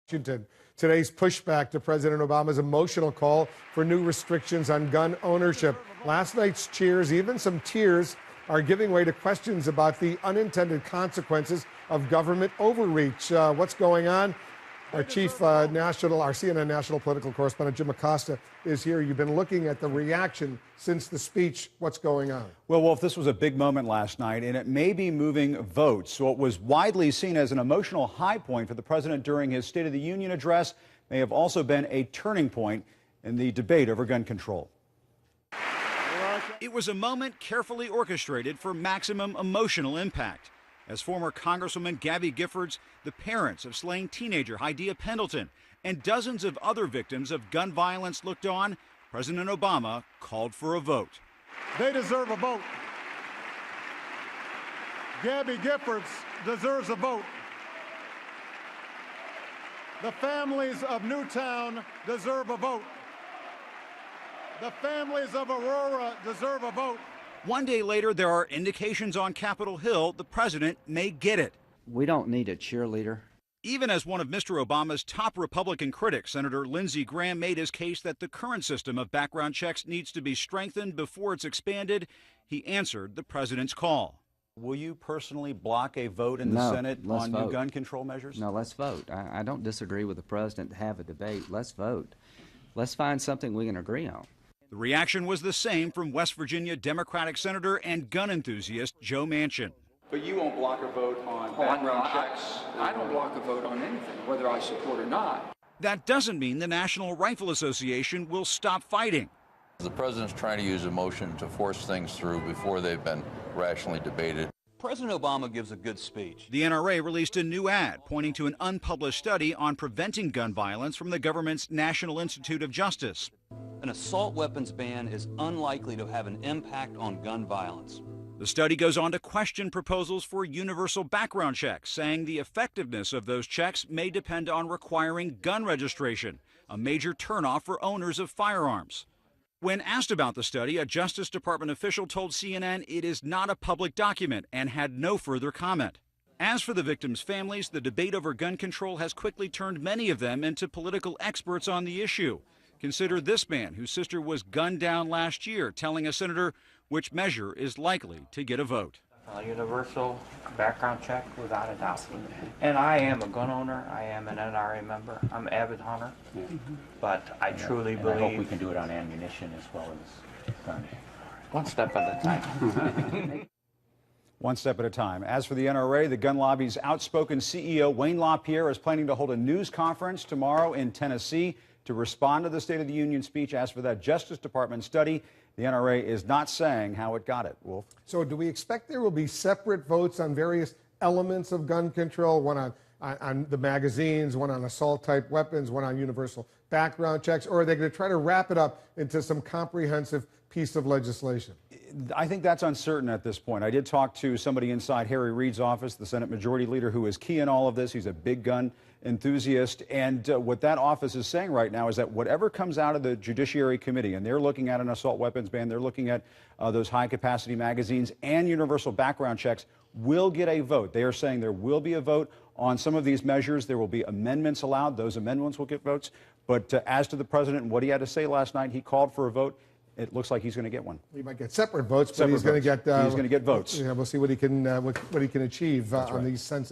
Washington. Today's pushback to President Obama's emotional call for new restrictions on gun ownership. Last night's cheers, even some tears, are giving way to questions about the unintended consequences of government overreach. What's going on? Our CNN national political correspondent, Jim Acosta, is here. You've been looking at the reaction since the speech. What's going on? Well, Wolf, this was a big moment last night, and it may be moving votes. What was widely seen as an emotional high point for the president during his State of the Union address may have also been a turning point in the debate over gun control. It was a moment carefully orchestrated for maximum emotional impact. As former Congresswoman Gabby Giffords, the parents of slain teenager Hydea Pendleton, and dozens of other victims of gun violence looked on, President Obama called for a vote. They deserve a vote. Gabby Giffords deserves a vote. The families of Newtown deserve a vote. The families of Aurora deserve a vote. One day later, there are indications on Capitol Hill the president may get it. We don't need a cheerleader. Even as one of Mr. Obama's top Republican critics, Senator Lindsey Graham made his case that the current system of background checks needs to be strengthened before it's expanded, he answered the president's call. Will you personally block a vote in the Senate on new gun control measures? No, let's vote. I don't disagree with the president to have a debate. Let's vote. Let's find something we can agree on. The reaction was the same from West Virginia Democratic Senator and gun enthusiast Joe Manchin. But you won't block a vote on background checks? I don't block a vote on anything, whether I support or not. That doesn't mean the National Rifle Association will stop fighting. The president's trying to use emotion to force things through before they've been rationally debated. President Obama gives a good speech. The NRA released a new ad pointing to an unpublished study on preventing gun violence from the government's National Institute of Justice. An assault weapons ban is unlikely to have an impact on gun violence. The study goes on to question proposals for universal background checks, saying the effectiveness of those checks may depend on requiring gun registration, a major turnoff for owners of firearms. When asked about the study, a Justice Department official told CNN it is not a public document and had no further comment. As for the victims' families, the debate over gun control has quickly turned many of them into political experts on the issue. Consider this man whose sister was gunned down last year, telling a senator which measure is likely to get a vote. A universal background check, without a doubt. And I am a gun owner. I am an NRA member. I'm an avid hunter. But I truly believe... I hope we can do it on ammunition as well as guns. One step at a time. One step at a time. As for the NRA, the gun lobby's outspoken CEO, Wayne LaPierre, is planning to hold a news conference tomorrow in Tennessee to respond to the State of the Union speech. As for that Justice Department study, the NRA is not saying how it got it. Wolf? So do we expect there will be separate votes on various elements of gun control, one on the magazines, one on assault-type weapons, one on universal background checks, or are they going to try to wrap it up into some comprehensive piece of legislation? I think that's uncertain at this point. I did talk to somebody inside Harry Reid's office, the Senate Majority Leader, who is key in all of this. He's a big gun enthusiast. And what that office is saying right now is that whatever comes out of the Judiciary Committee, and they're looking at an assault weapons ban, they're looking at those high-capacity magazines and universal background checks, will get a vote. They are saying there will be a vote on some of these measures. There will be amendments allowed. Those amendments will get votes. But as to the president and what he had to say last night, he called for a vote. It looks like he's going to get one. He might get separate votes, but he's going to get votes. Yeah, we'll see what he can achieve on these sensitive.